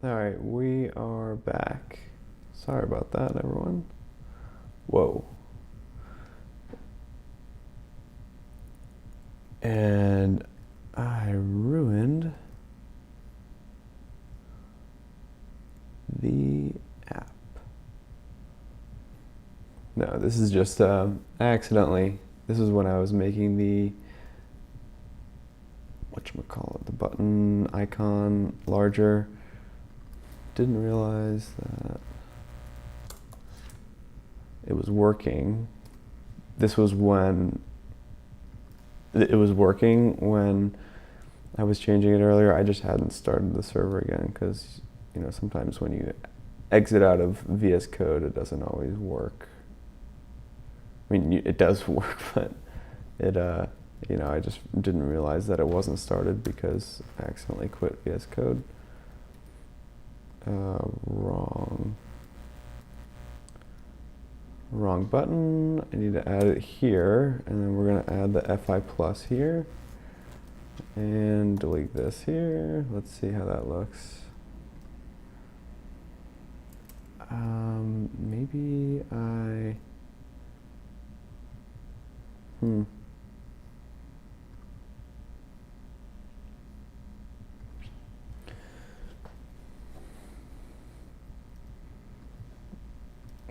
All right, we are back. Sorry about that, everyone. Whoa. And I ruined the app. No, this is just accidentally. This is when I was making the whatchamacallit, the button icon larger. Didn't realize that it was working. This was when it was working when I was changing it earlier. I just hadn't started the server again because, you know, sometimes when you exit out of VS Code, it doesn't always work. I mean, it does work, but it, you know, I just didn't realize that it wasn't started because I accidentally quit VS Code. Wrong button. I need to add it here, and then we're gonna add the FI plus here, and delete this here. Let's see how that looks. Maybe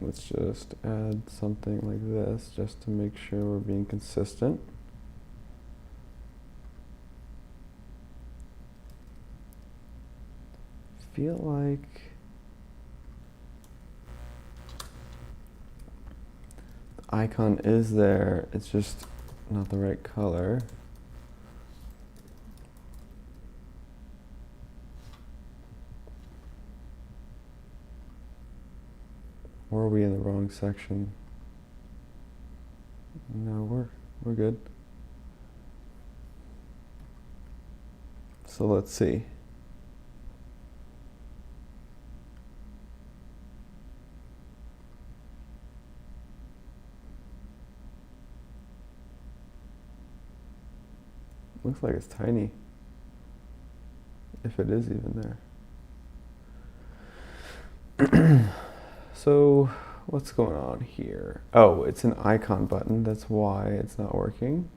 let's just add something like this just to make sure we're being consistent. Feel like the icon is there, it's just not the right color. Or are we in the wrong section? No, we're good. So let's see. Looks like it's tiny, if it is even there. So what's going on here? Oh, it's an icon button. That's why it's not working.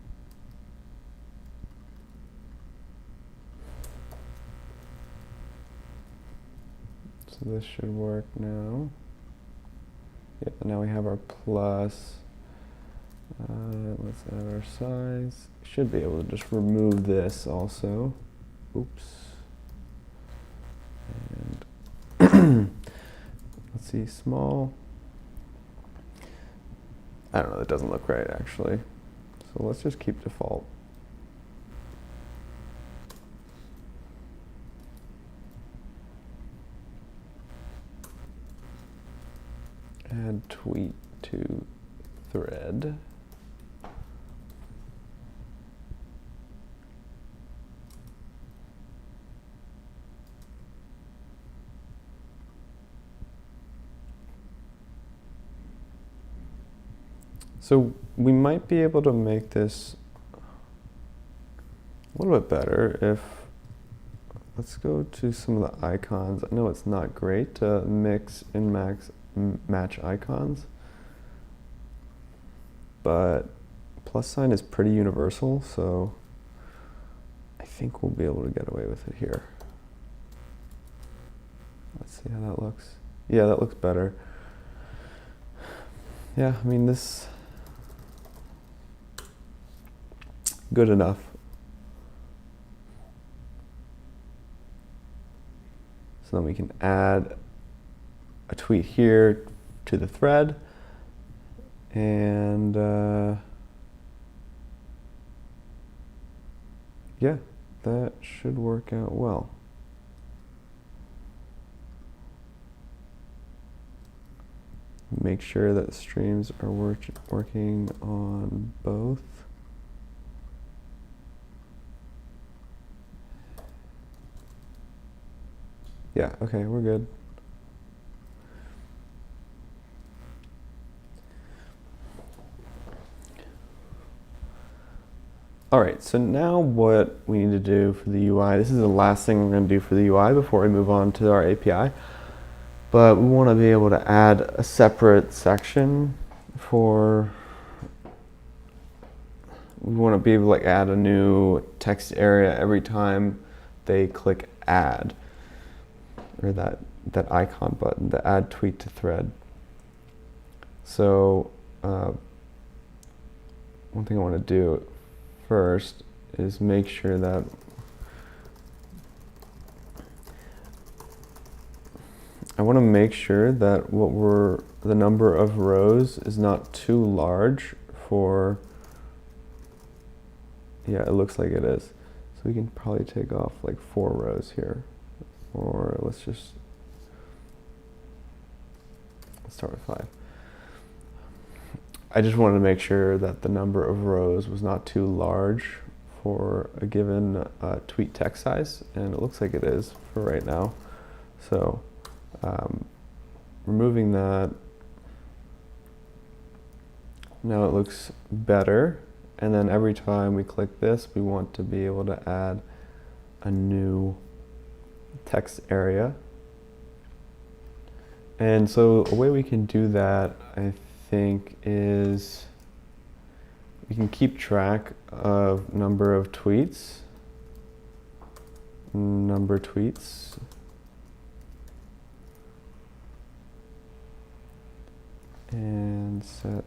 So this should work now. Yep, now we have our plus. Let's add our size. Should be able to just remove this also. Oops. And let's see, small. I don't know, that doesn't look right actually. So let's just keep default. Add tweet to thread. So we might be able to make this a little bit better if, let's go to some of the icons. I know it's not great to mix and match icons, but plus sign is pretty universal, so I think we'll be able to get away with it here. Let's see how that looks. Yeah, that looks better. Yeah, I mean, this good enough. So then we can add a tweet here to the thread, and yeah, that should work out well. Make sure that streams are working on both. Yeah, okay, we're good. All right, so now what we need to do for the UI, this is the last thing we're going to do for the UI before we move on to our API. But we want to be able to add a separate section for, we want to be able to like add a new text area every time they click add, or that icon button, the add tweet to thread. So one thing I want to do first is make sure that the number of rows is not too large for, yeah, it looks like it is. So we can probably take off like 4 rows here, or let's start with 5. I just wanted to make sure that the number of rows was not too large for a given tweet text size, and it looks like it is for right now. So removing that, now it looks better. And then every time we click this, we want to be able to add a new text area. And so a way we can do that, I think, is we can keep track of number of tweets, and set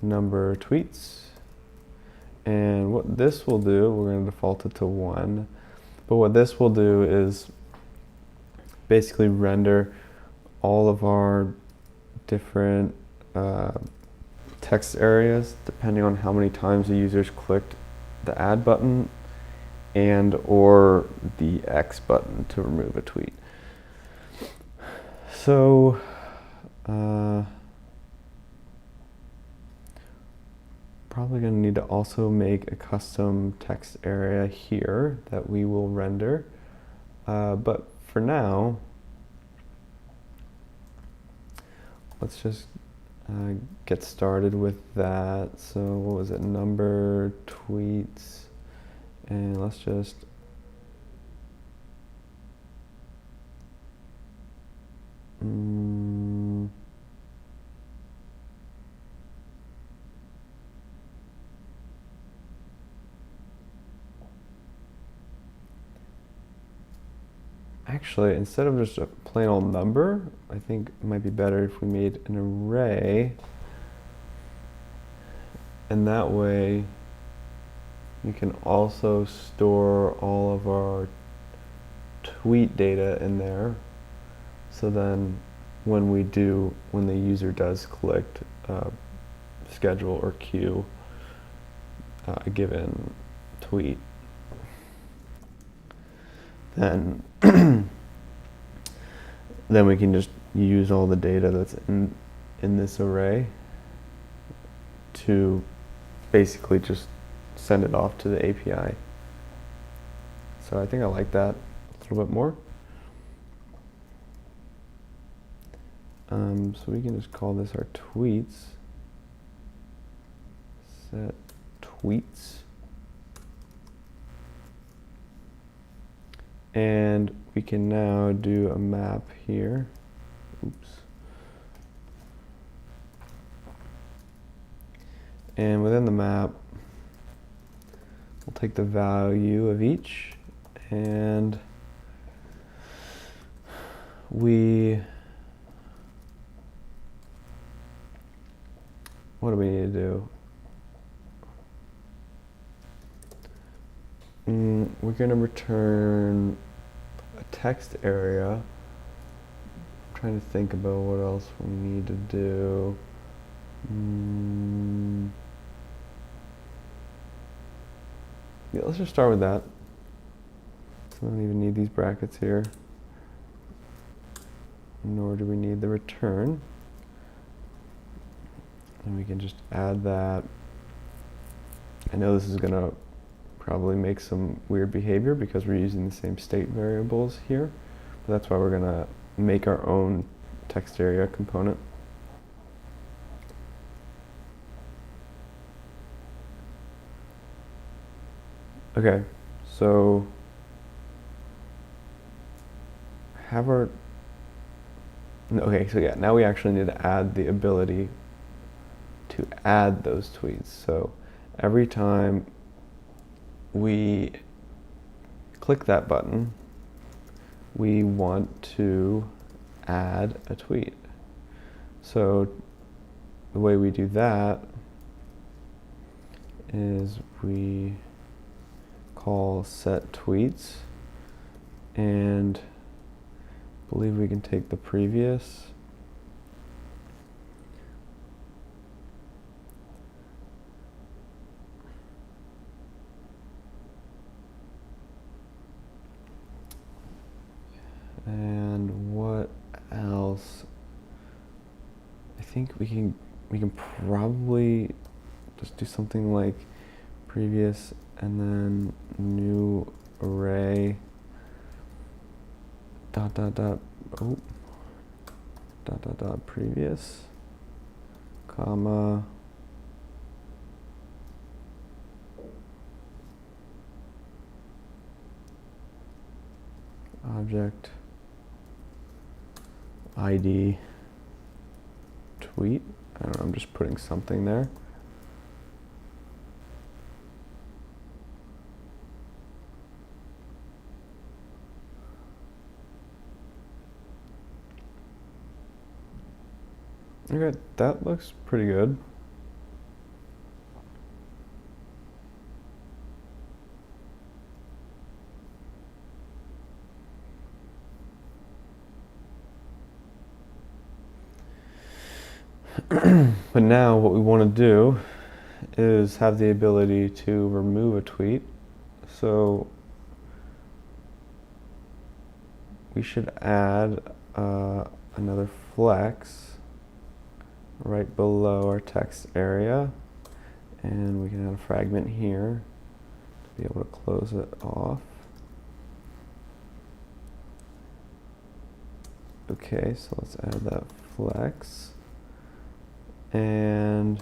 number tweets. And what this will do, we're going to default it to 1, but what this will do is basically render all of our different text areas depending on how many times the users clicked the add button and or the X button to remove a tweet. So probably going to need to also make a custom text area here that we will render. But for now, let's just get started with that. So what was it? Number tweets. And let's just actually, instead of just a plain old number, I think it might be better if we made an array, and that way we can also store all of our tweet data in there. So then when the user does click schedule or queue a given tweet, then then we can just use all the data that's in this array to basically just send it off to the API. So I think I like that a little bit more. So we can just call this our tweets. Set tweets. And we can now do a map here. Oops. And within the map, we'll take the value of each, and what do we need to do? We're going to return a text area. I'm trying to think about what else we need to do. Yeah, let's just start with that. So we don't even need these brackets here, nor do we need the return. And we can just add that. I know this is going to probably make some weird behavior because we're using the same state variables here, but that's why we're going to make our own text area component. Okay, so okay, so yeah, now we actually need to add the ability to add those tweets. So every time we click that button, we want to add a tweet. So the way we do that is we call set tweets, and I believe we can take the previous and what else? I think we can probably just do something like previous and then new array dot previous comma object ID tweet. I don't know, I'm just putting something there. Okay, that looks pretty good. But now what we want to do is have the ability to remove a tweet. So we should add another flex right below our text area, and we can add a fragment here to be able to close it off. Okay, so let's add that flex, and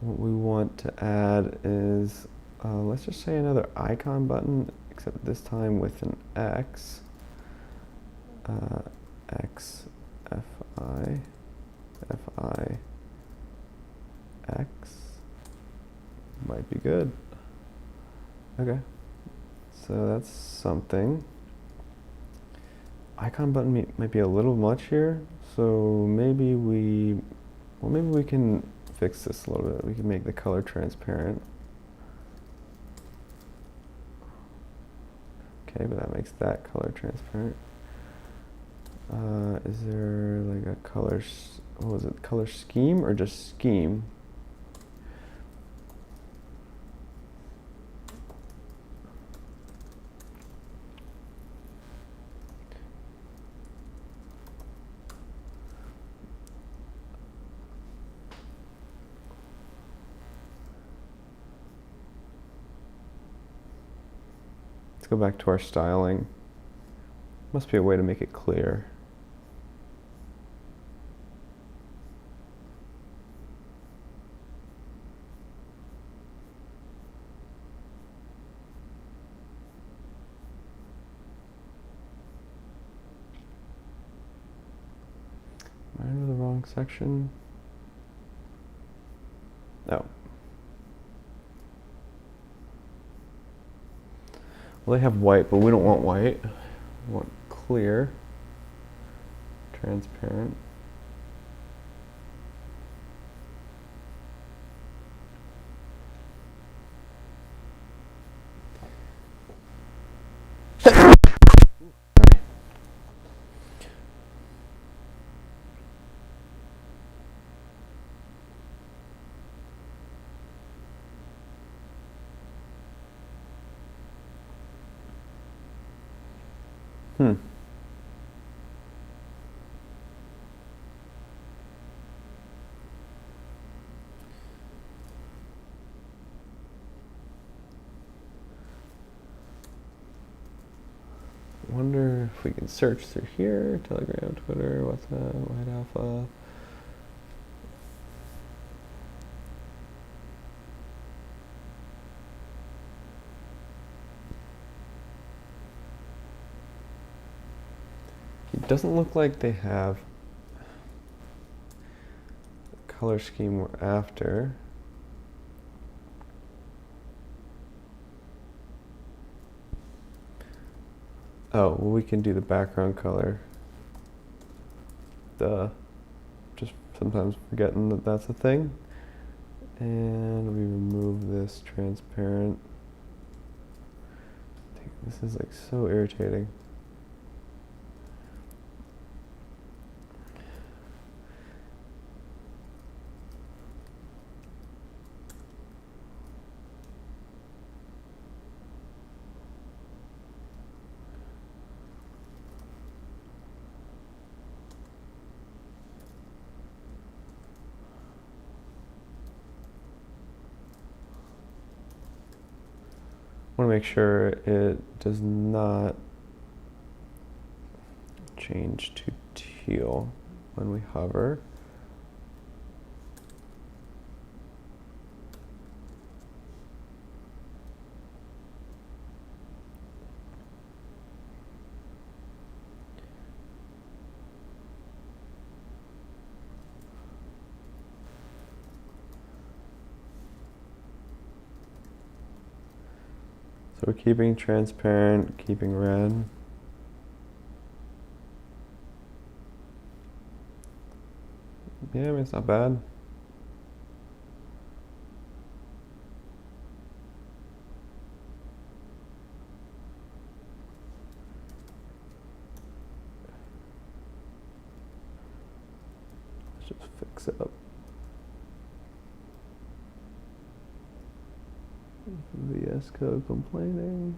what we want to add is let's just say another icon button, except this time with an X. X FI X might be good. Okay, so that's something. Icon button might be a little much here, so maybe we can fix this a little bit. We can make the color transparent. Okay, but that makes that color transparent. Is there like a color, what was it, color scheme or just scheme? Let's go back to our styling. Must be a way to make it clear. Am I in the wrong section? No. Well, they have white, but we don't want white. We want clear, transparent. Wonder if we can search through here. Telegram, Twitter, WhatsApp, White Alpha. doesn't look like they have the color scheme we're after. Oh, well, we can do the background color. Just sometimes forgetting that that's a thing. And we remove this transparent. This is like so irritating. I want to make sure it does not change to teal when we hover. So we're keeping transparent, keeping red. Yeah, I mean, it's not bad. Let's just fix it up. VS Code complaining.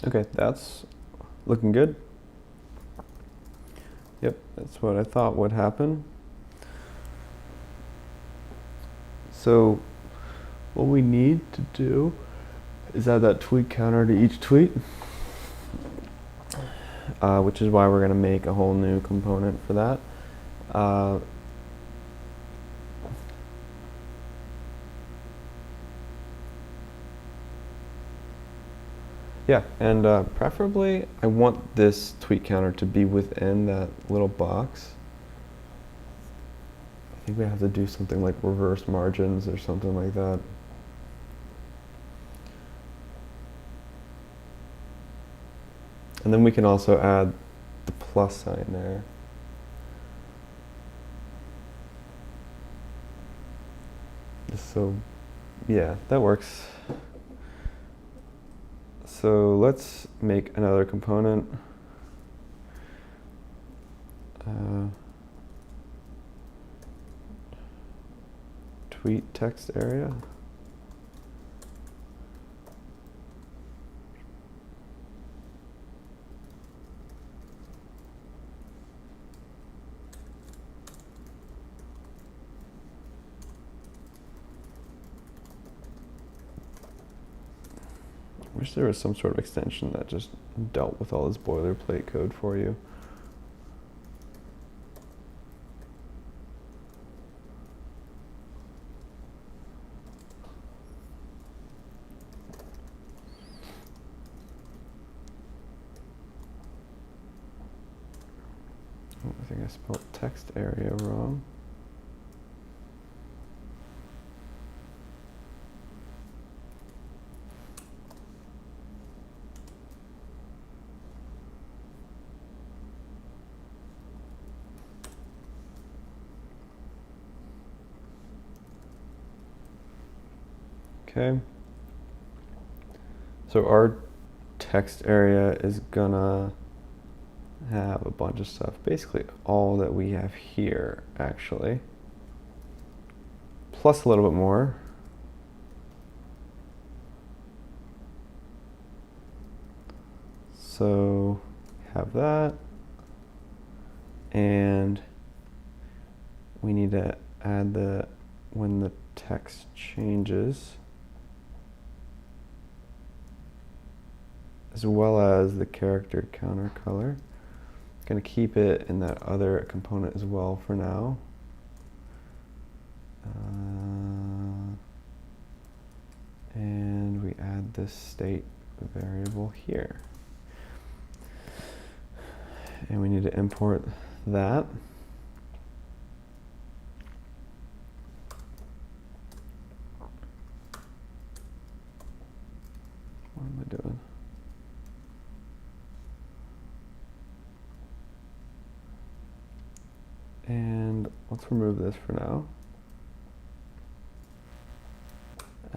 Okay, that's looking good. Yep, that's what I thought would happen. So what we need to do is add that tweet counter to each tweet, which is why we're going to make a whole new component for that. Yeah, and preferably I want this tweet counter to be within that little box. I think we have to do something like reverse margins or something like that. And then we can also add the plus sign there. So, yeah, that works. So let's make another component. Tweet text area. Wish there was some sort of extension that just dealt with all this boilerplate code for you. I think I spelled text area wrong. Okay. So our text area is gonna have a bunch of stuff, basically all that we have here, actually, plus a little bit more. So have that, and we need to add the when the text changes, as well as the character counter color. Going to keep it in that other component as well for now. And we add this state variable here. And we need to import that. What am I doing? And let's remove this for now.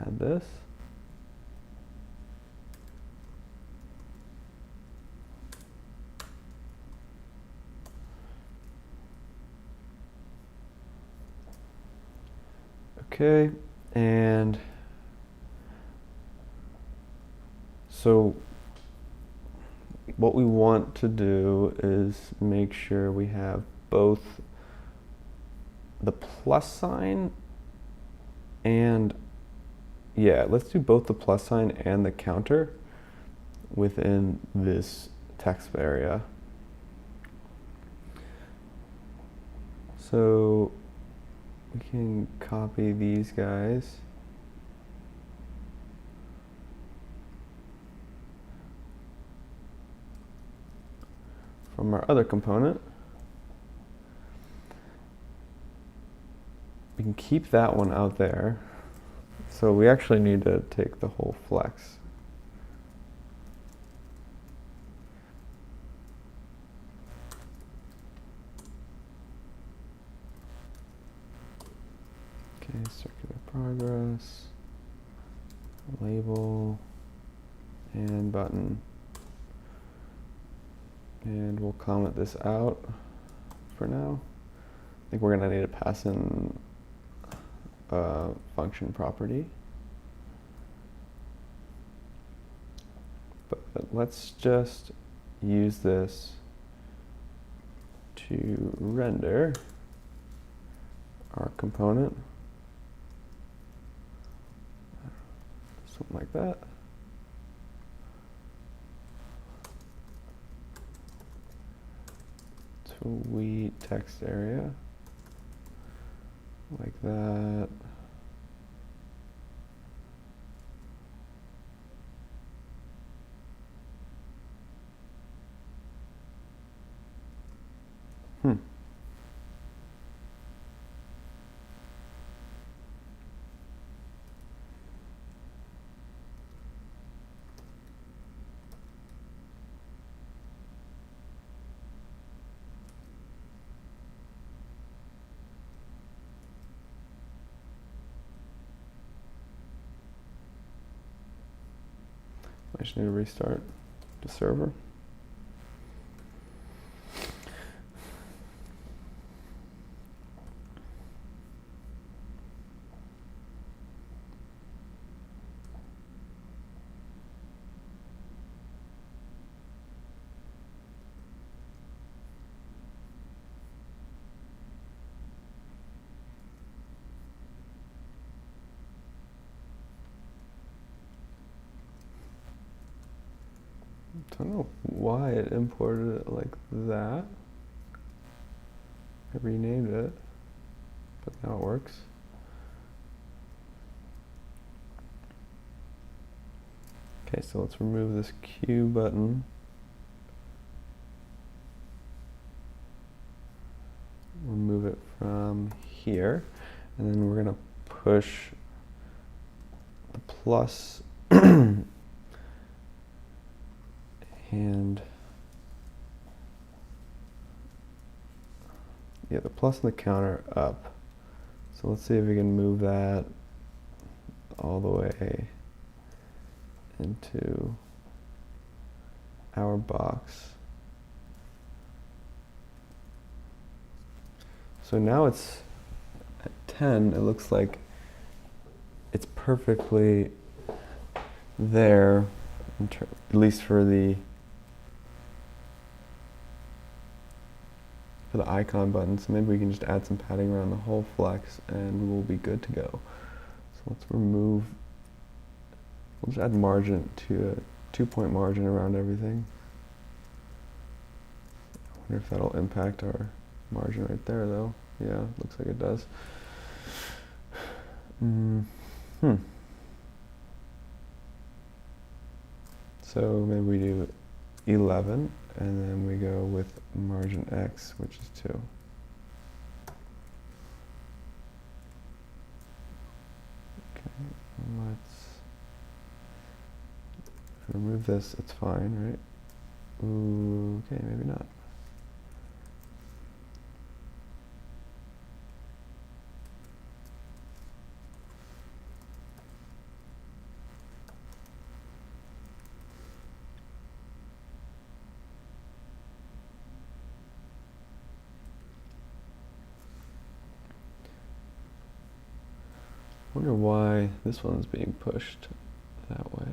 Add this. Okay, and so what we want to do is make sure we have both the plus sign and, yeah, let's do both the plus sign and the counter within this text area. So we can copy these guys. From our other component. We can keep that one out there. So we actually need to take the whole flex. Okay, circular progress, label, and button. And we'll comment this out for now. I think we're going to need to pass in a function property. But let's just use this to render our component. Something like that. Sweet text area. Like that. I just need to restart the server. I don't know why it imported it like that. I renamed it, but now it works. Okay, so let's remove this Q button. here, and then we're gonna push the plus and yeah, the plus and the counter up. So let's see if we can move that all the way into our box. So now it's at 10, it looks like it's perfectly there, at least for the icon button. So maybe we can just add some padding around the whole flex and we'll be good to go. So let's remove, we'll just add margin to a 2-point margin around everything. I wonder if that'll impact our margin right there though. Yeah, looks like it does. So maybe we do 11 and then we go with margin X, which is 2. Okay, let's remove this, it's fine, right? Ooh, okay, maybe not. I wonder why this one's being pushed that way.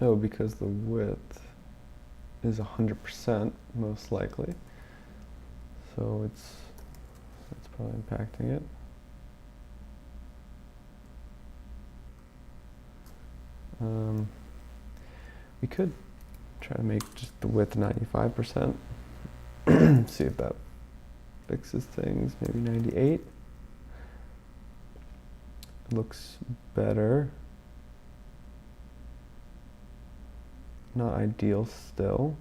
Oh, because the width is 100% most likely. So that's probably impacting it. We could try to make just the width 95%. See if that fixes things. Maybe 98. Looks better. Not ideal still.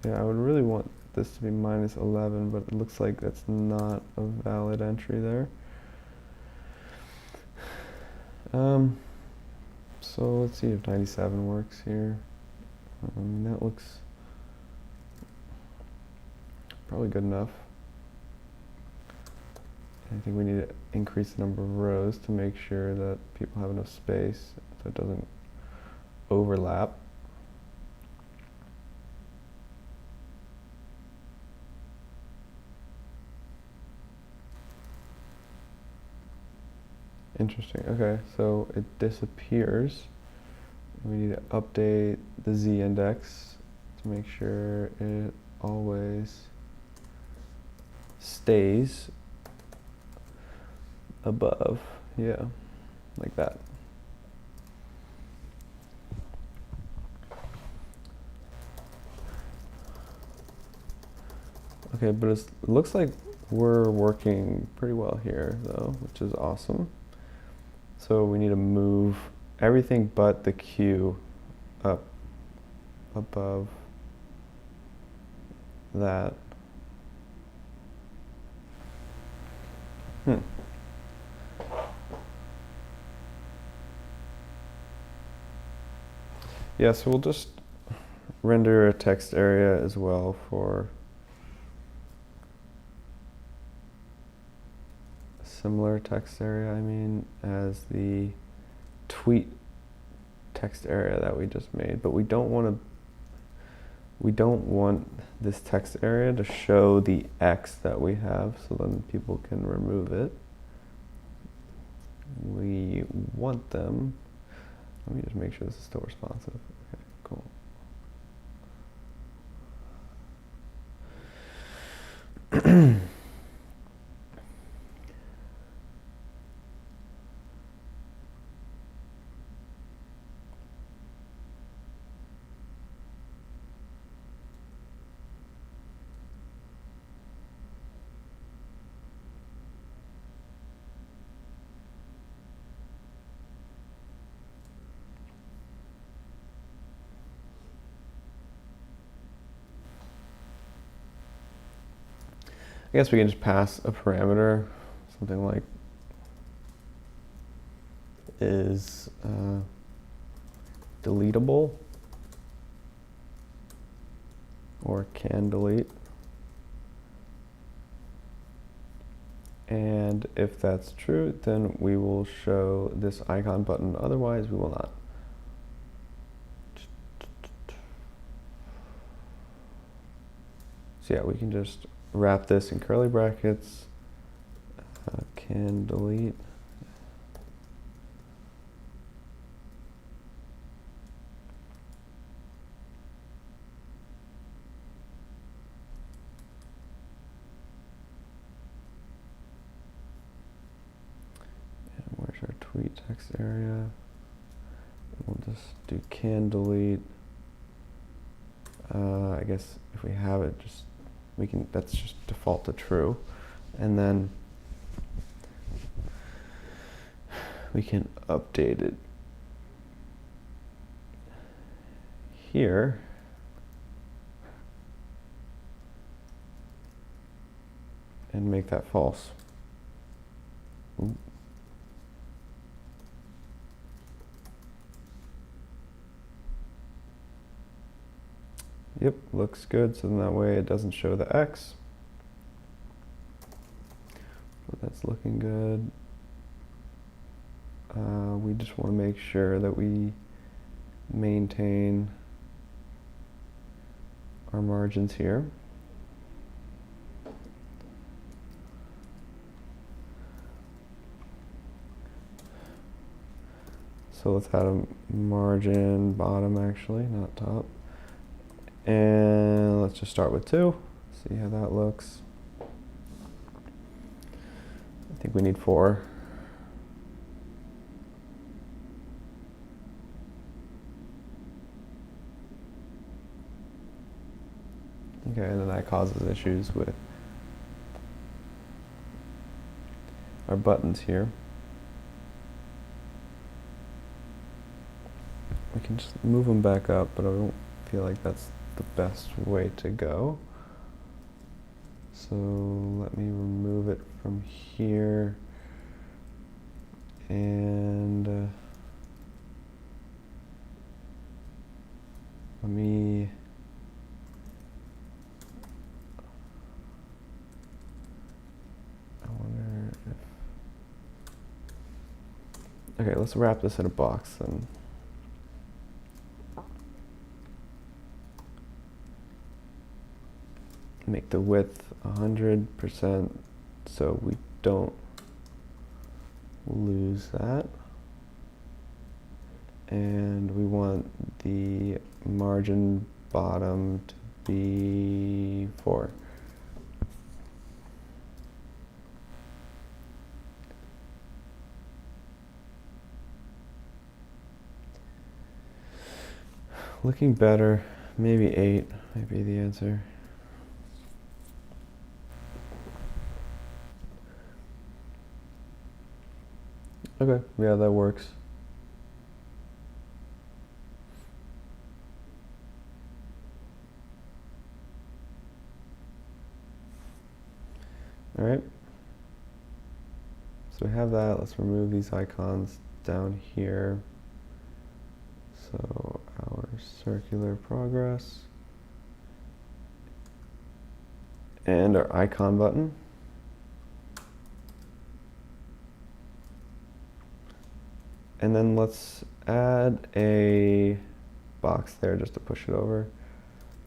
Yeah, I would really want this to be minus 11, but it looks like that's not a valid entry there. So let's see if 97 works here. That looks probably good enough. I think we need to increase the number of rows to make sure that people have enough space so it doesn't overlap. Interesting. Okay, so it disappears. We need to update the Z index to make sure it always stays above. Yeah, like that. Okay, but it looks like we're working pretty well here though, which is awesome. So we need to move everything but the Q up above that. Yeah, so we'll just render a text area as well for a similar text area, I mean, as the tweet text area that we just made, but we don't want this text area to show the X that we have, so then people can remove it. We want them. Let me just make sure this is still responsive. Okay, cool. I guess we can just pass a parameter, something like is deletable or can delete. And if that's true, then we will show this icon button. Otherwise, we will not. So yeah, we can just wrap this in curly brackets, can delete. And where's our tweet text area? We'll just do can delete. I guess if we have it, just we can. That's just default to true, and then we can update it here. And make that false. Ooh. Yep, looks good. So then that way it doesn't show the X. So that's looking good. We just want to make sure that we maintain our margins here. So let's add a margin bottom actually, not top. And let's just start with 2, see how that looks. I think we need 4. Okay, and then that causes issues with our buttons here. We can just move them back up, but I don't feel like that's the best way to go. So let me remove it from here. And let me okay, let's wrap this in a box then. Make the width 100% so we don't lose that. And we want the margin bottom to be 4. Looking better, maybe 8 might be the answer. Okay, yeah, that works. All right. So we have that. Let's remove these icons down here. So our circular progress and our icon button. And then let's add a box there just to push it over.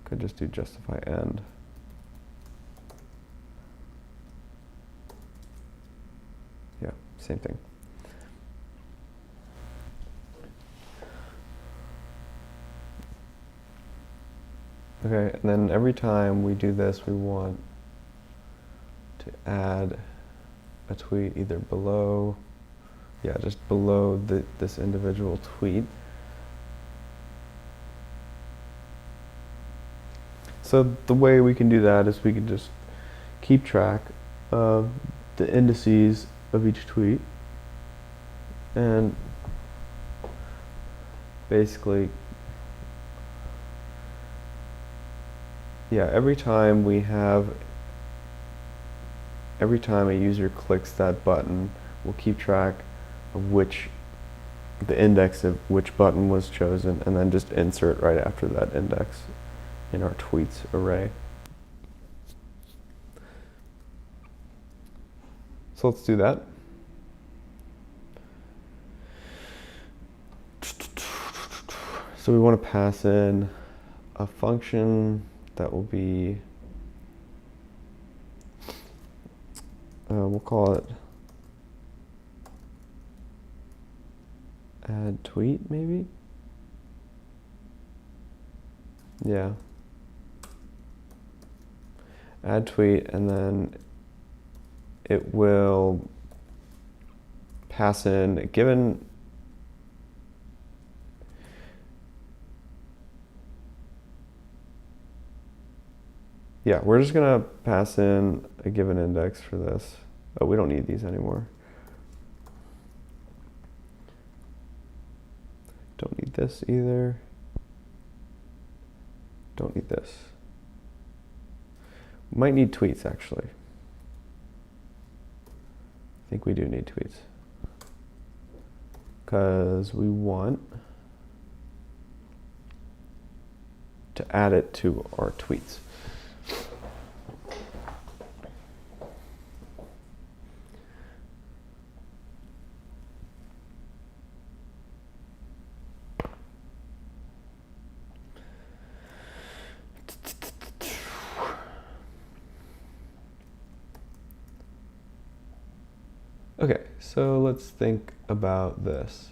Could just do justify end. Yeah, same thing. Okay, and then every time we do this, we want to add a tweet either below, yeah, just below this individual tweet. So the way we can do that is we can just keep track of the indices of each tweet and basically, yeah, every time we have every time a user clicks that button, we'll keep track of the index of which button was chosen, and then just insert right after that index in our tweets array. So let's do that. So we want to pass in a function that will be, we'll call it add tweet, maybe? Yeah. Add tweet, and then it will pass in a given we're just gonna pass in a given index for this. Oh, we don't need these anymore. Don't need this either. Don't need this. Might need tweets, actually. I think we do need tweets. Because we want to add it to our tweets. Okay, so let's think about this.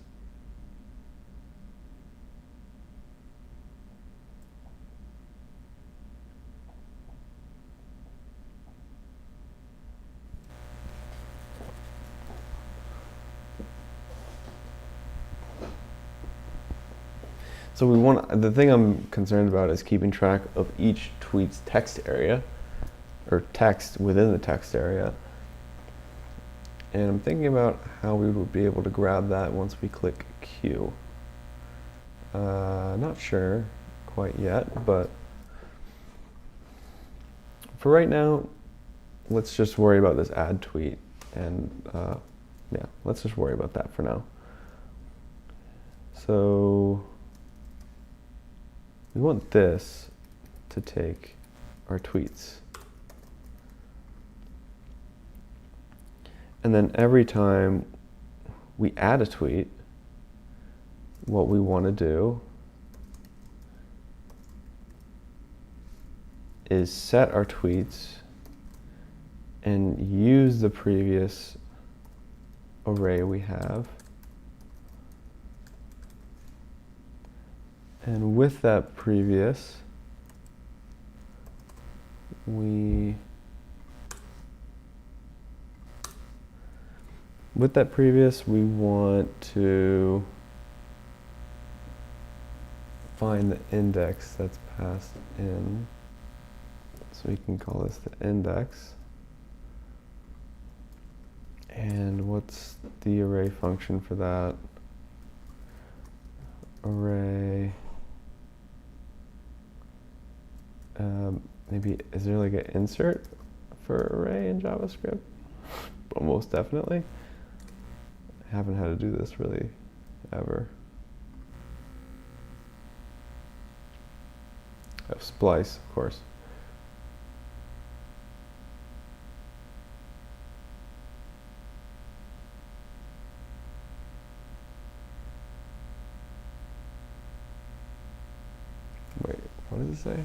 So the thing I'm concerned about is keeping track of each tweet's text area, or text within the text area. And I'm thinking about how we would be able to grab that once we click Q. Not sure quite yet, but for right now, let's just worry about this add tweet. And yeah, let's just worry about that for now. So we want this to take our tweets. And then every time we add a tweet, what we want to do is set our tweets and use the previous array we have. And with that previous, we want to find the index that's passed in. So we can call this the index. And what's the array function for that? Array. Maybe, is there like an insert for array in JavaScript? Almost definitely. I haven't had to do this really ever. Oh, splice, of course. Wait, what does it say?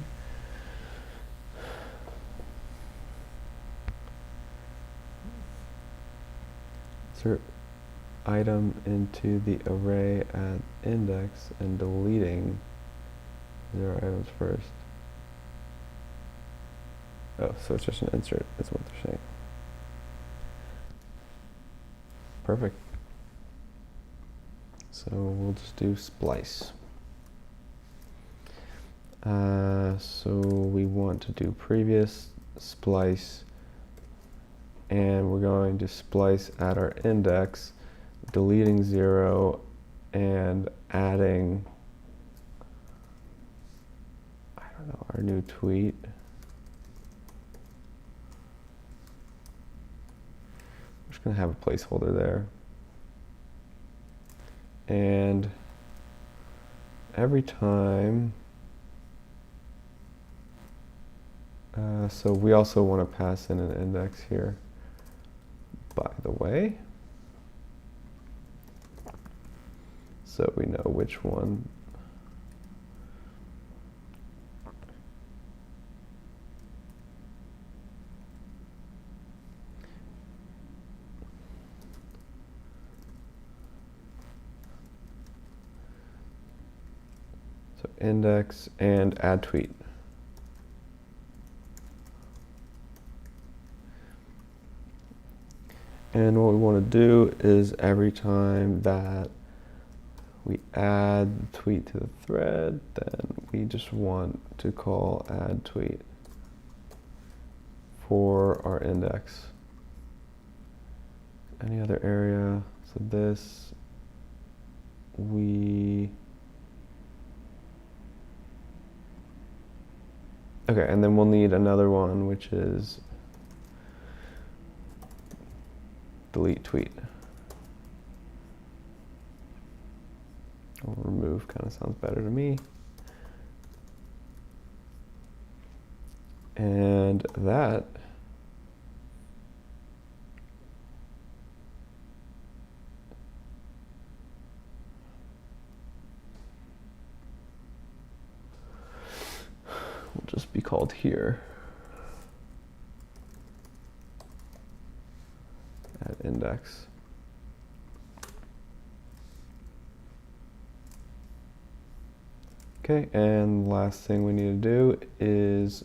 Insert item into the array at index and deleting 0 items first. Oh, so it's just an insert, is what they're saying. Perfect. So we'll just do splice. So we want to do previous splice, and we're going to splice at our index, deleting 0 and adding, I don't know, our new tweet. just gonna have a placeholder there. And every time, so we also want to pass in an index here, by the way, so we know which one. So index and add tweet. And what we want to do is every time that we add the tweet to the thread, then we just want to call add tweet for our index. Any other area, so this, okay, and then we'll need another one, which is delete tweet. Or remove kind of sounds better to me. And that will just be called here. At index. Okay, and last thing we need to do is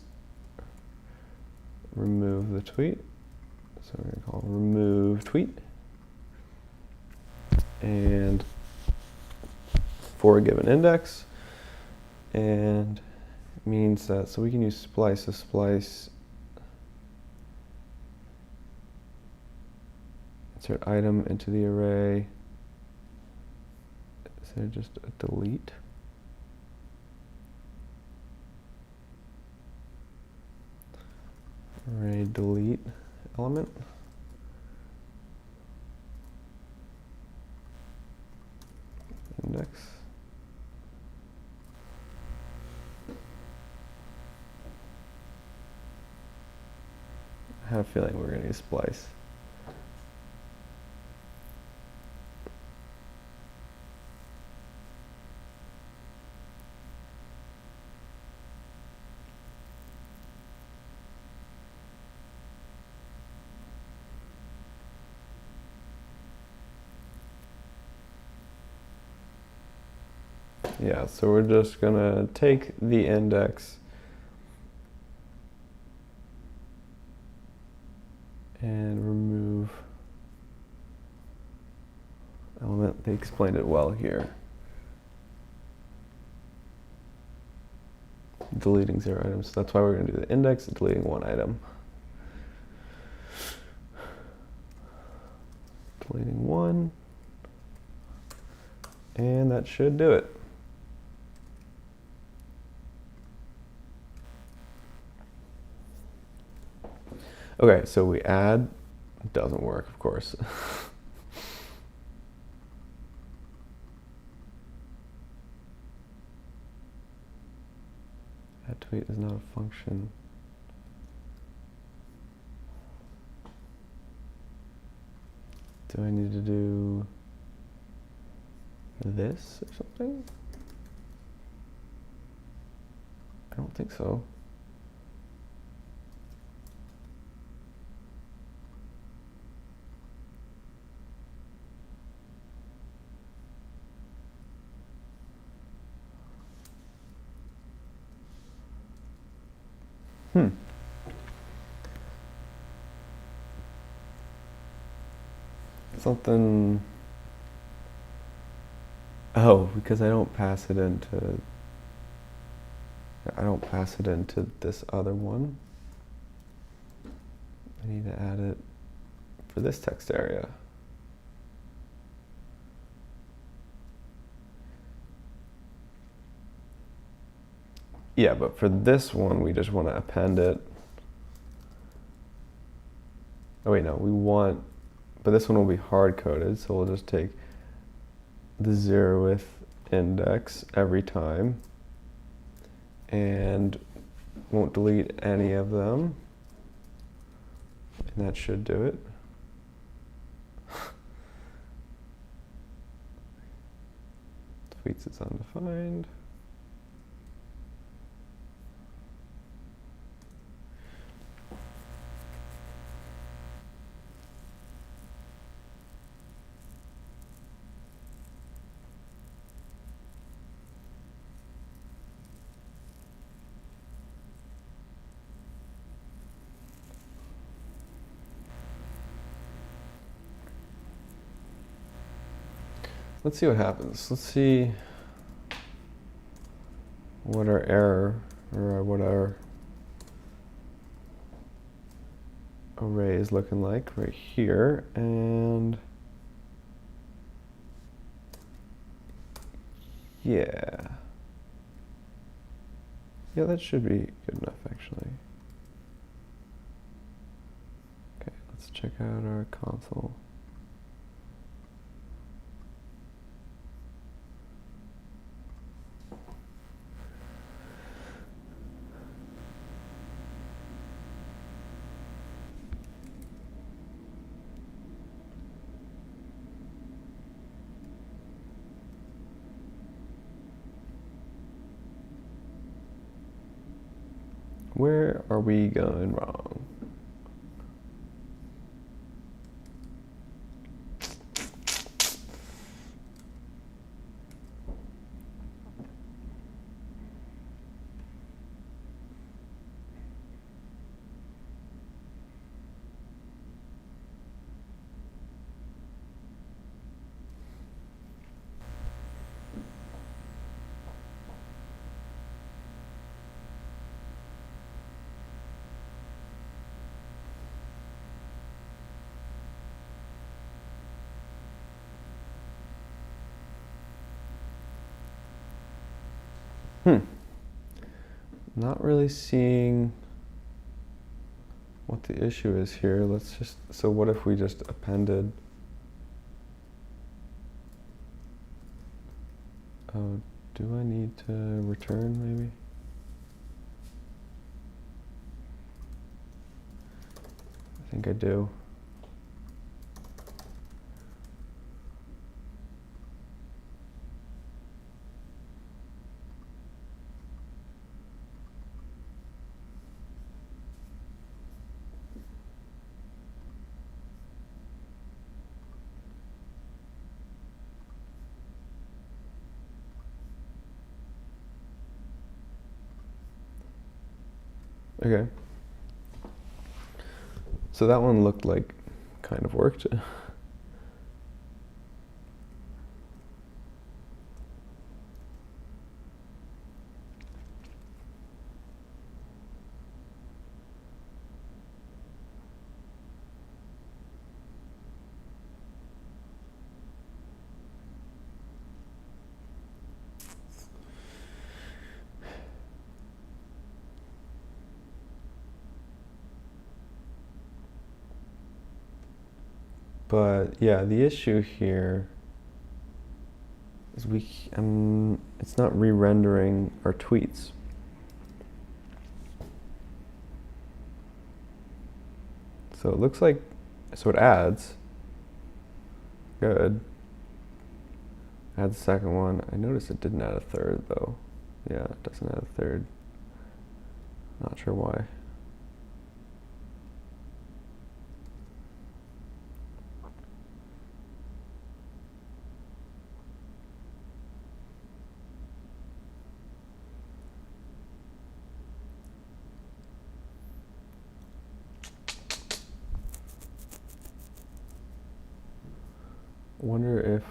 remove the tweet. So we're going to call remove tweet. And for a given index. And it means that, so we can use splice to splice insert item into the array. Is there just a delete? Array delete element. Index. I have a feeling we're going to use splice. Yeah, so we're just gonna take the index and remove element. They explained it well here. Deleting 0 items. That's why we're gonna do the index, deleting 1 item. Deleting 1. And that should do it. Okay, so we add, doesn't work, of course. Add tweet is not a function. Do I need to do this or something? I don't think so. Something. Oh, because I don't pass it into this other one. I need to add it for this text area. Yeah, but for this one, we just want to append it. Oh wait, no, we want, but this one will be hard-coded, so we'll just take the 0th index every time and won't delete any of them, and that should do it. Tweets is undefined. Let's see what happens. Let's see what our error, or what our array is looking like right here. And yeah, that should be good enough actually. Okay, let's check out our console. Where are we going wrong? Not really seeing what the issue is here. Let's just, so what if we just appended, oh, do I need to return maybe? I think I do. Okay. So that one looked like kind of worked. But yeah, the issue here is it's not re-rendering our tweets. So it looks like, so it adds, good. Add the second one. I noticed it didn't add a third though. Yeah, it doesn't add a third. Not sure why. Wonder if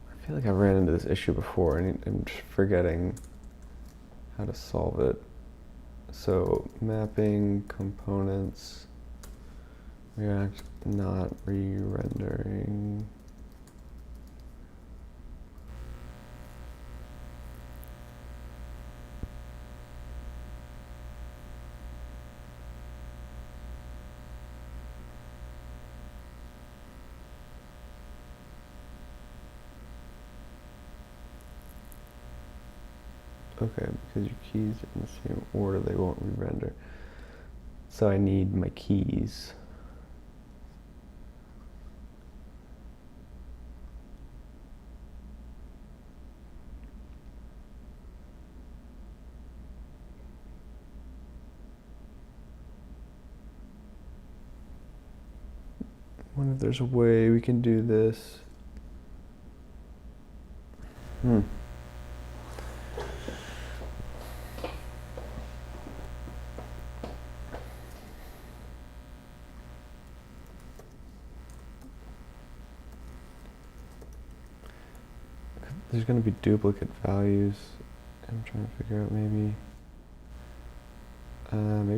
I feel like I ran into this issue before and I'm just forgetting how to solve it. So mapping components, React not re-rendering. Okay, because your keys are in the same order, they won't re-render. So I need my keys. I wonder if there's a way we can do this. There's going to be duplicate values. I'm trying to figure out maybe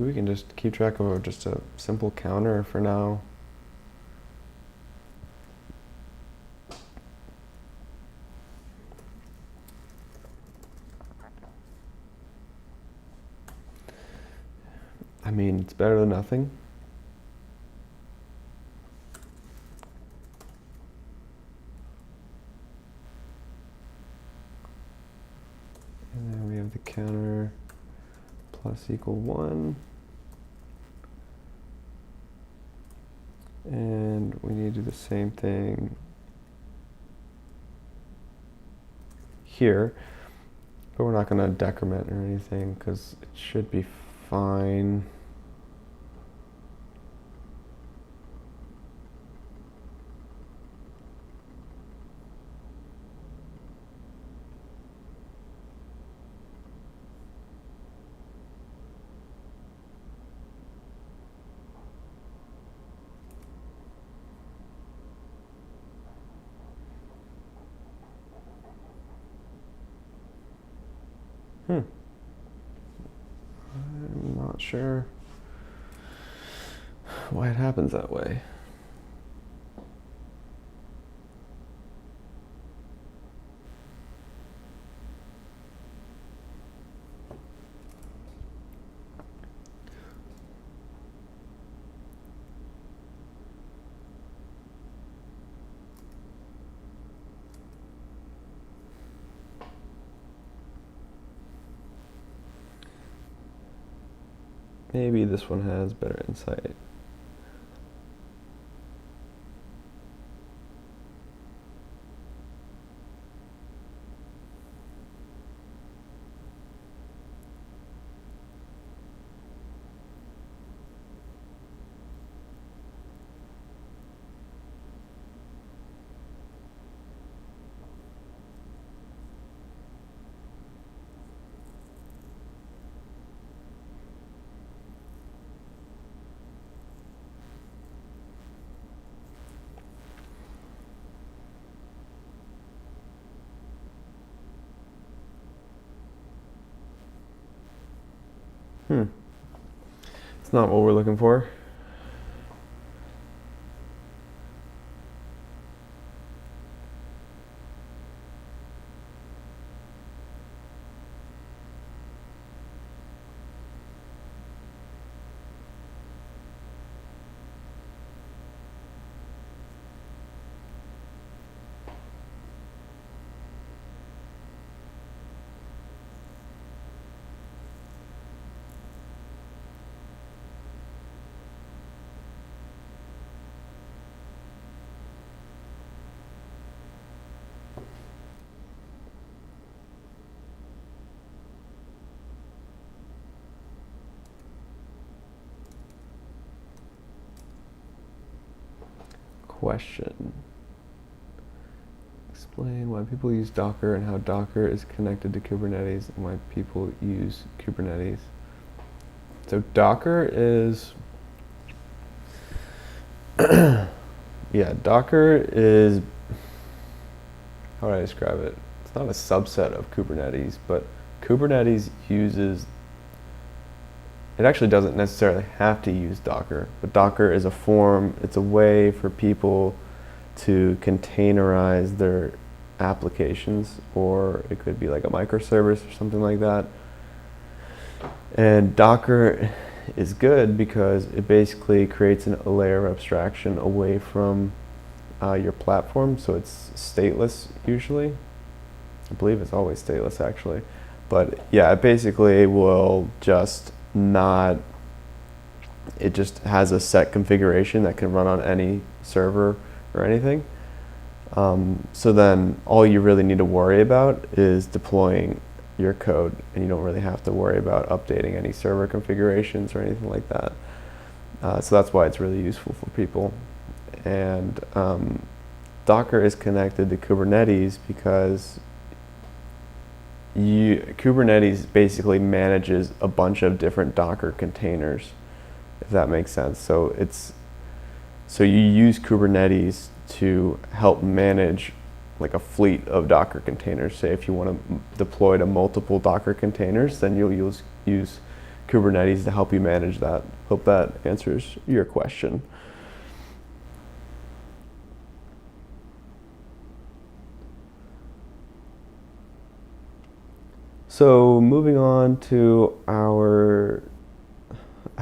we can just keep track of just a simple counter for now. I mean, it's better than nothing. And then we have the counter plus equal 1. And we need to do the same thing here, but we're not going to decrement or anything because it should be fine. I'm not sure why it happens that way. Maybe this one has better insight. It's not what we're looking for. Question. Explain why people use Docker and how Docker is connected to Kubernetes and why people use Kubernetes. So Docker is, Docker is, how would I describe it? It's not a subset of Kubernetes, but Kubernetes uses, it actually doesn't necessarily have to use Docker, but Docker is a form, it's a way for people to containerize their applications, or it could be like a microservice or something like that. And Docker is good because it basically creates a layer of abstraction away from your platform, so it's stateless usually. I believe it's always stateless actually. But yeah, it basically will just not, it just has a set configuration that can run on any server or anything. So then all you really need to worry about is deploying your code, and you don't really have to worry about updating any server configurations or anything like that. So that's why it's really useful for people. And Docker is connected to Kubernetes because Kubernetes basically manages a bunch of different Docker containers, if that makes sense. So you use Kubernetes to help manage like a fleet of Docker containers. Say if you want to deploy to multiple Docker containers, then you'll use Kubernetes to help you manage that. Hope that answers your question. So moving on to I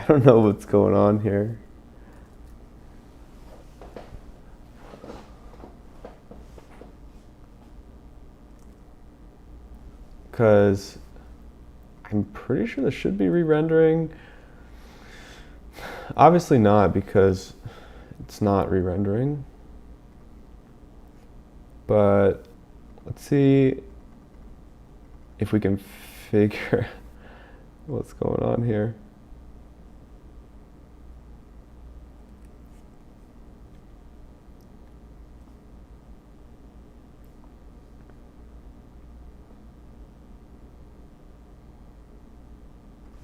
don't know what's going on here. Because I'm pretty sure this should be re-rendering. Obviously not, because it's not re-rendering. But let's see if we can figure what's going on here.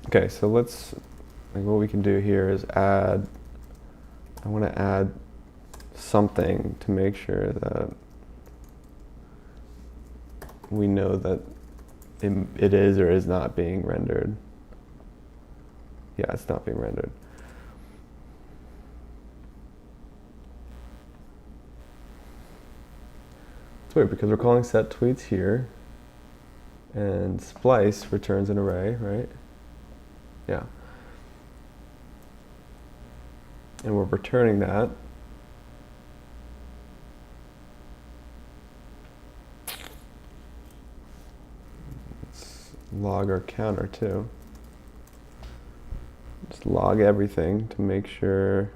Okay, so what we can do here is I want to add something to make sure that we know that it is or is not being rendered. Yeah, it's not being rendered. It's weird because we're calling set tweets here, and splice returns an array, right? Yeah. And we're returning that. Let's log our counter too. Just log everything to make sure.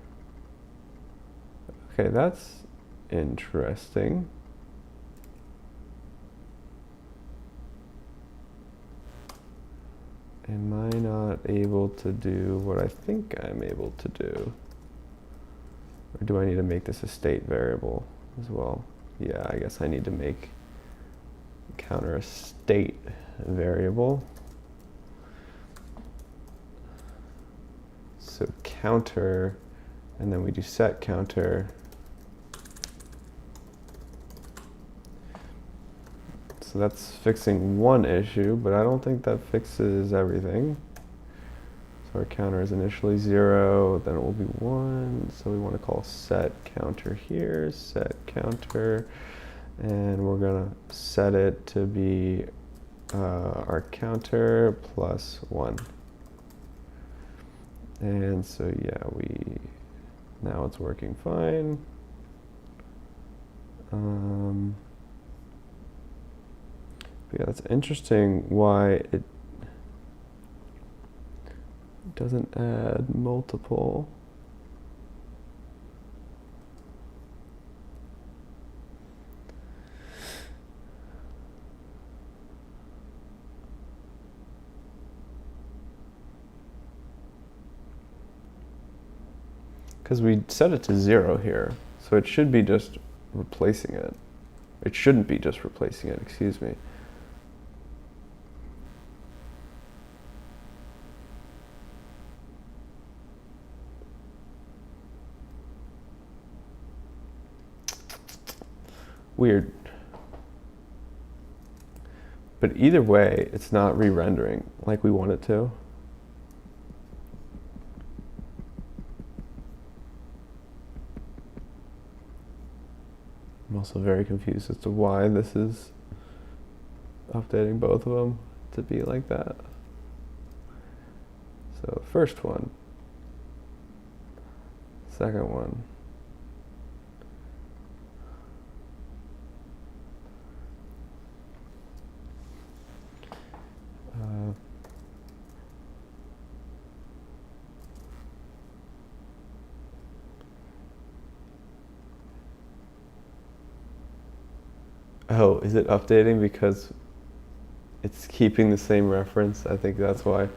Okay, that's interesting. Am I not able to do what I think I'm able to do? Or do I need to make this a state variable as well? Yeah, I guess I need to make counter a state variable. So counter, and then we do set counter. So that's fixing one issue, but I don't think that fixes everything. So our counter is initially 0, then it will be 1. So we want to call set counter here, set counter, and we're going to set it to be our counter plus 1. And so yeah, now it's working fine. Yeah, that's interesting why it doesn't add multiple. Because we set it to 0 here, so it should be just replacing it. It shouldn't be just replacing it, excuse me. Weird. But either way, it's not re-rendering like we want it to. I'm also very confused as to why this is updating both of them to be like that. So first one, second one. Oh, is it updating because it's keeping the same reference? I think that's why.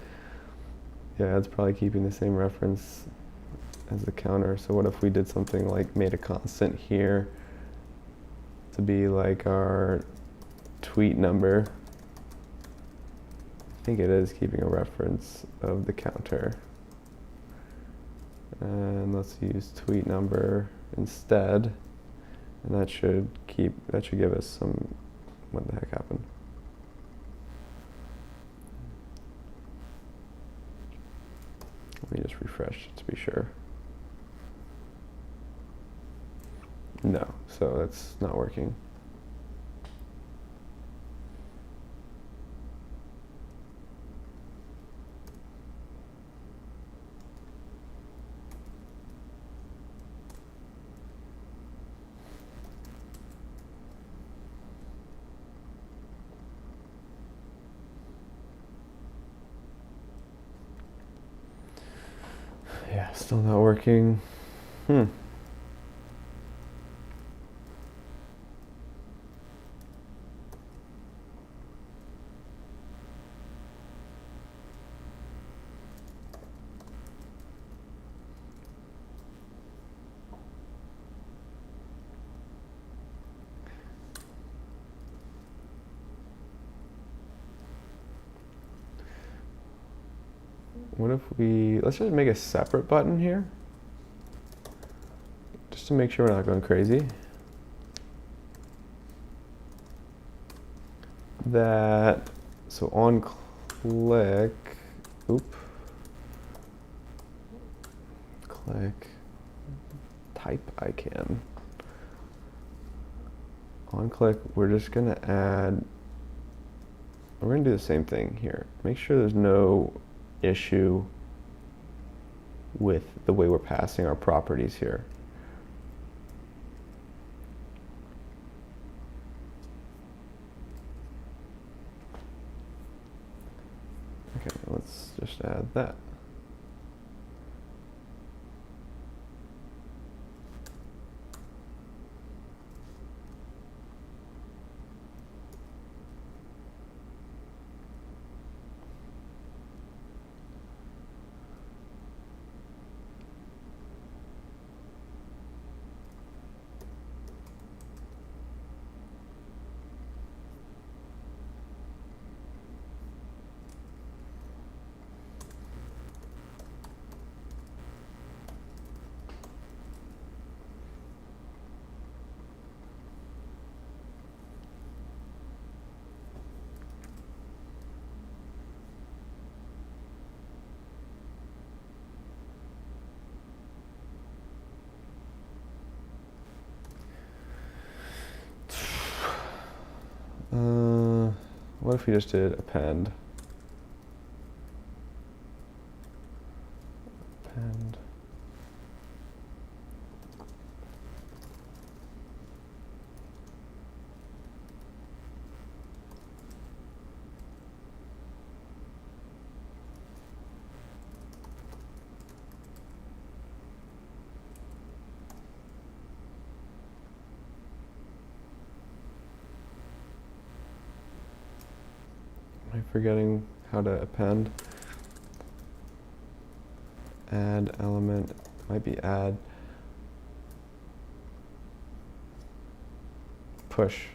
Yeah, it's probably keeping the same reference as the counter. So what if we did something like made a constant here to be like our tweet number? I think it is keeping a reference of the counter. And let's use tweet number instead. And that should give us some, what the heck happened? Let me just refresh to be sure. No, so that's not working. Yeah, still not working. What if let's just make a separate button here, just to make sure we're not going crazy. So on click, click, type ICANN. On click, we're just gonna we're gonna do the same thing here. Make sure there's no issue with the way we're passing our properties here. Okay, let's just add that. What if we just did append? Append. Am I forgetting how to append? Add element, might be add push.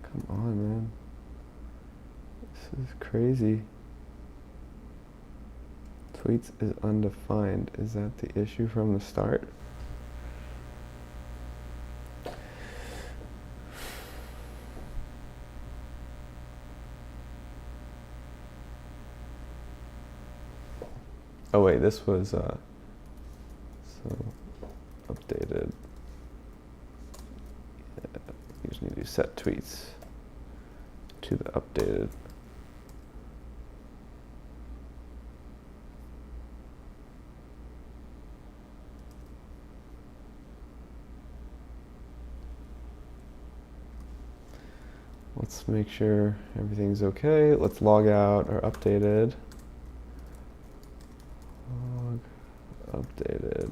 Come on, man. This is crazy. Tweets is undefined. Is that the issue from the start? Oh wait, this was so updated. Yeah, you just need to set tweets to the updated. Let's make sure everything's okay. Let's log out our updated. Log. updated.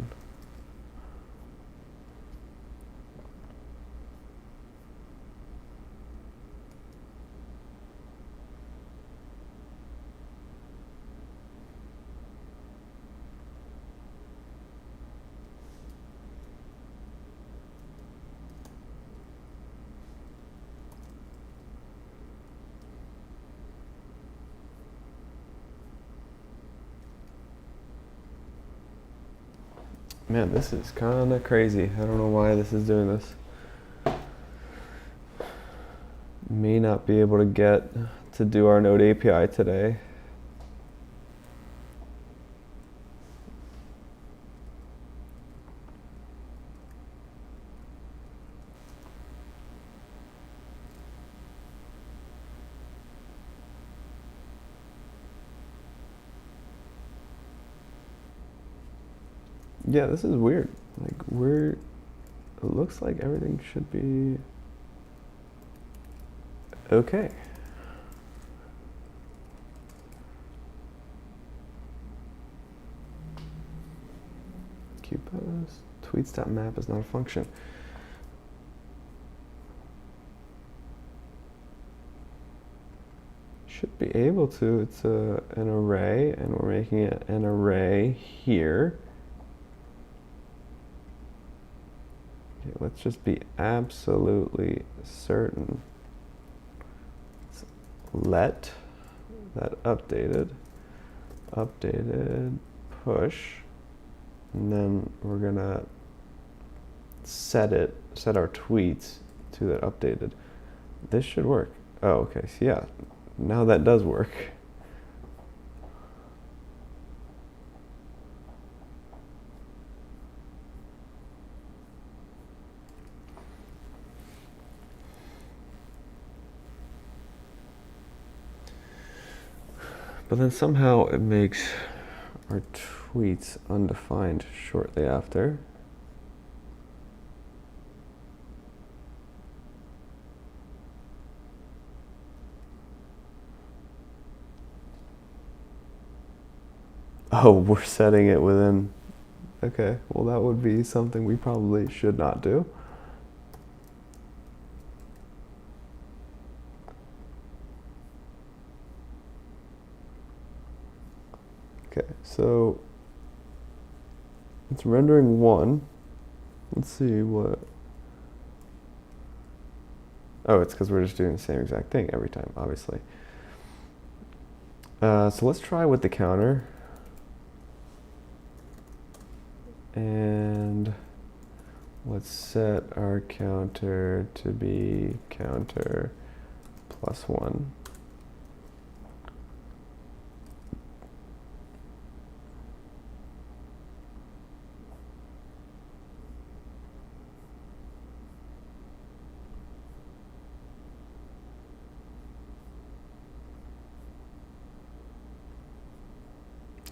Man, this is kind of crazy. I don't know why this is doing this. May not be able to get to do our Node API today. Yeah, this is weird. Like it looks like everything should be okay. QPost tweets.map is not a function. Should be able to. It's an array, and we're making it an array here. Okay, let's just be absolutely certain. Let that updated push, and then we're gonna set our tweets to that updated. This should work. Oh, okay. So yeah, now that does work. But then somehow it makes our tweets undefined shortly after. Oh, we're setting it within. Okay, well that would be something we probably should not do. Okay, so it's rendering 1. Let's see what. Oh, it's because we're just doing the same exact thing every time, obviously. So let's try with the counter. And let's set our counter to be counter +1.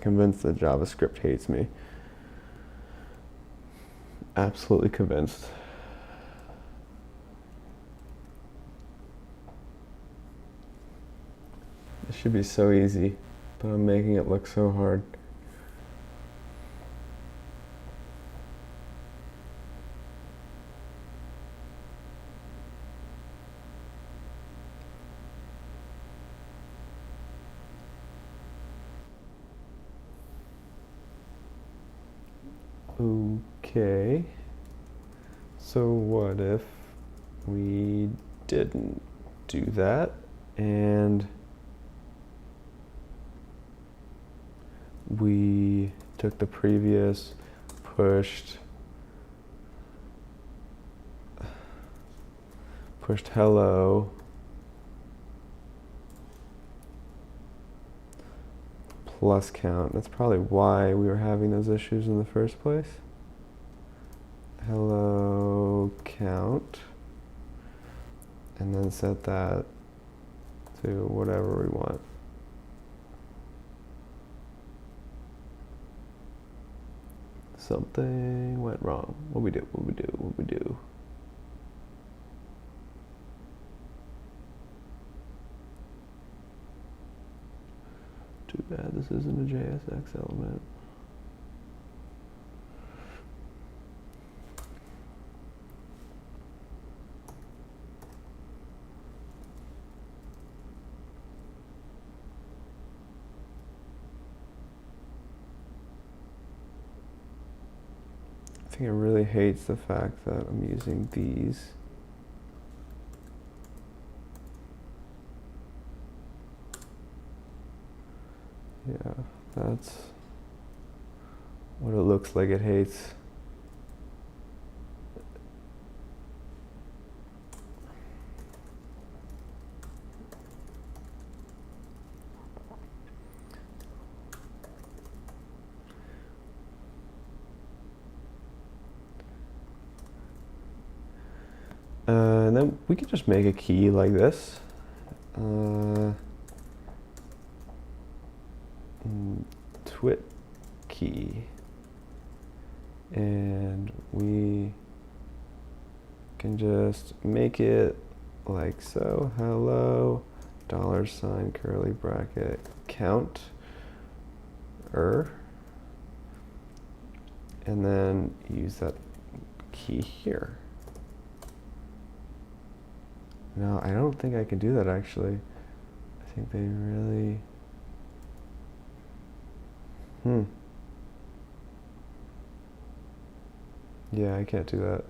Convinced that JavaScript hates me. Absolutely convinced. It should be so easy, but I'm making it look so hard. Okay. So what if we didn't do that and we took the previous pushed hello plus count. That's probably why we were having those issues in the first place. Hello count, and then set that to whatever we want. Something went wrong. What we do? Too bad this isn't a JSX element. think it really hates the fact that I'm using these. Yeah, that's what it looks like it hates. And then we could just make a key like this. Twit key. And we can just make it like so. Hello, $ curly bracket count. And then use that key here. No, I don't think I can do that actually. I think they really... Yeah, I can't do that.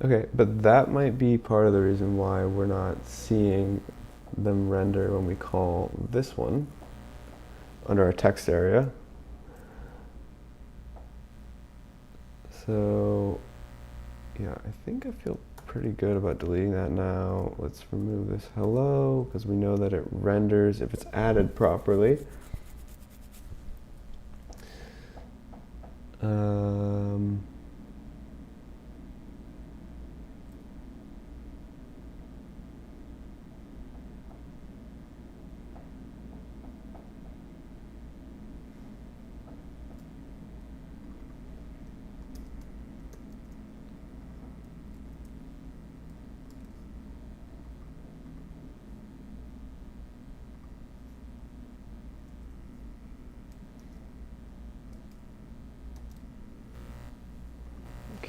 Okay, but that might be part of the reason why we're not seeing them render when we call this one under our text area. So, yeah, I think I feel pretty good about deleting that now. Let's remove this hello, because we know that it renders if it's added properly.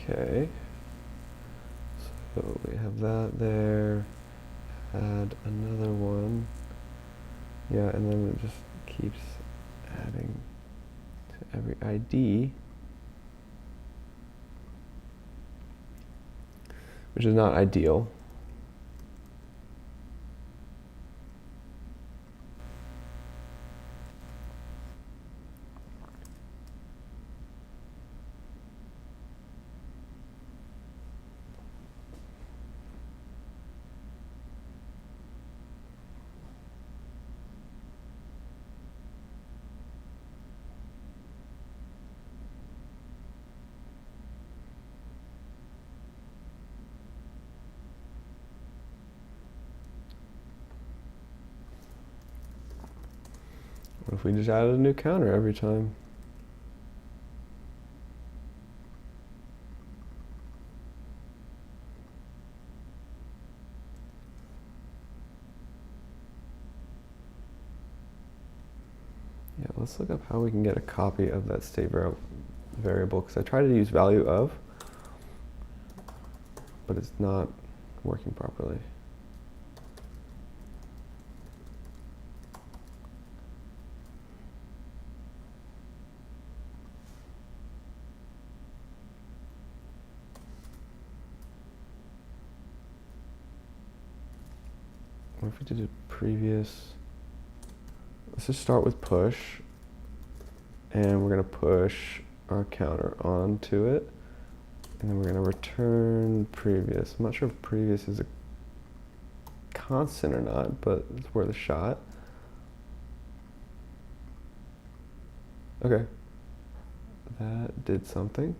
Okay, so we have that there, add another one, yeah, and then it just keeps adding to every ID, which is not ideal. What if we just added a new counter every time? Yeah, let's look up how we can get a copy of that state variable, because I tried to use value of, but it's not working properly. What if we did a previous? Let's just start with push, and we're going to push our counter onto it, and then we're going to return previous. I'm not sure if previous is a constant or not, but it's worth a shot. Okay, that did something.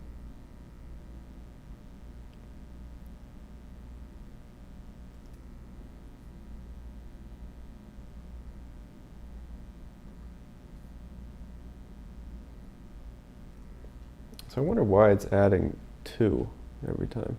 So I wonder why it's adding 2 every time.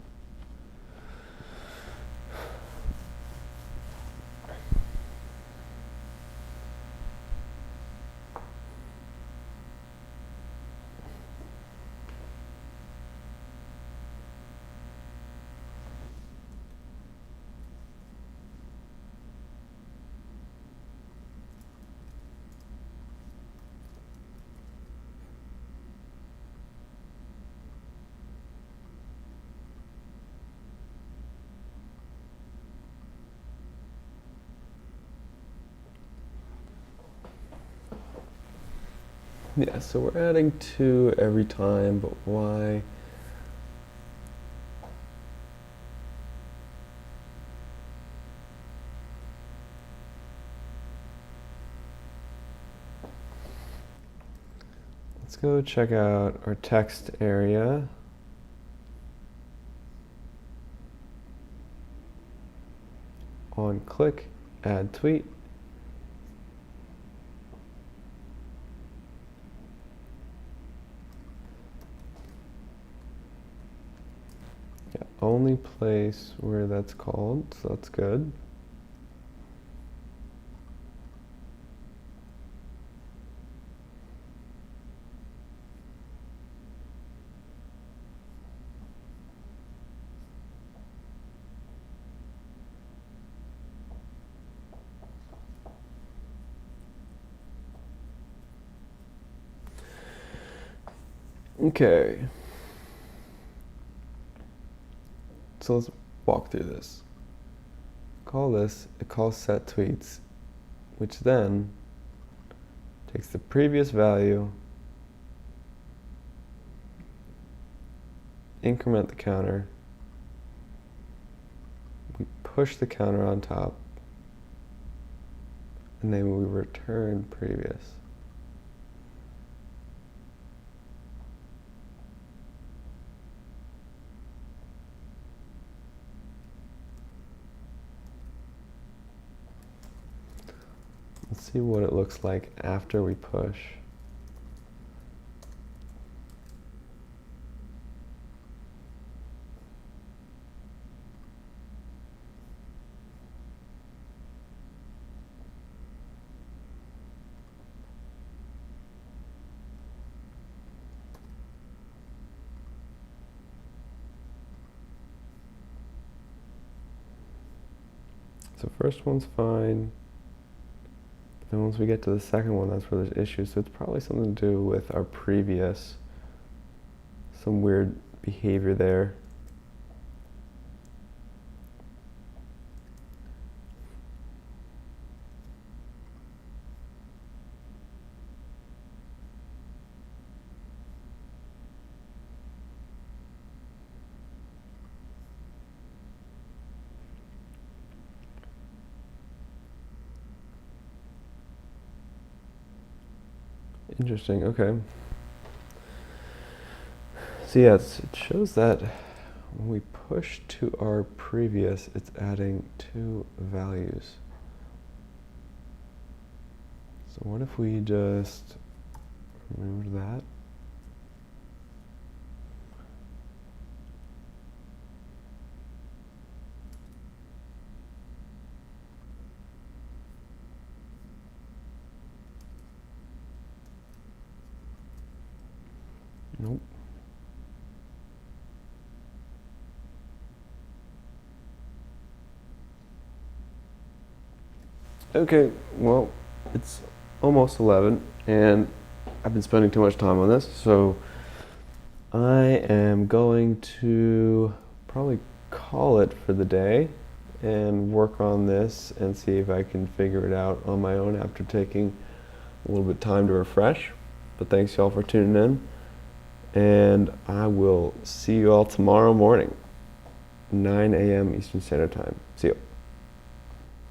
Yeah, so we're adding 2 every time, but why? Let's go check out our text area. On click, add tweet. Yeah, only place where that's called, so that's good. Okay. So let's walk through this. It calls set tweets, which then takes the previous value, increment the counter, we push the counter on top, and then we return previous. Let's see what it looks like after we push. So first one's fine. Then once we get to the second one, that's where there's issues. So it's probably something to do with our previous, some weird behavior there. Interesting, okay. So yeah, it shows that when we push to our previous, it's adding 2 values. So what if we just remove that? Nope. Okay, well, it's almost 11, and I've been spending too much time on this, so I am going to probably call it for the day and work on this and see if I can figure it out on my own after taking a little bit of time to refresh. But thanks y'all for tuning in, and I will see you all tomorrow morning, 9 a.m. Eastern Standard Time. See you.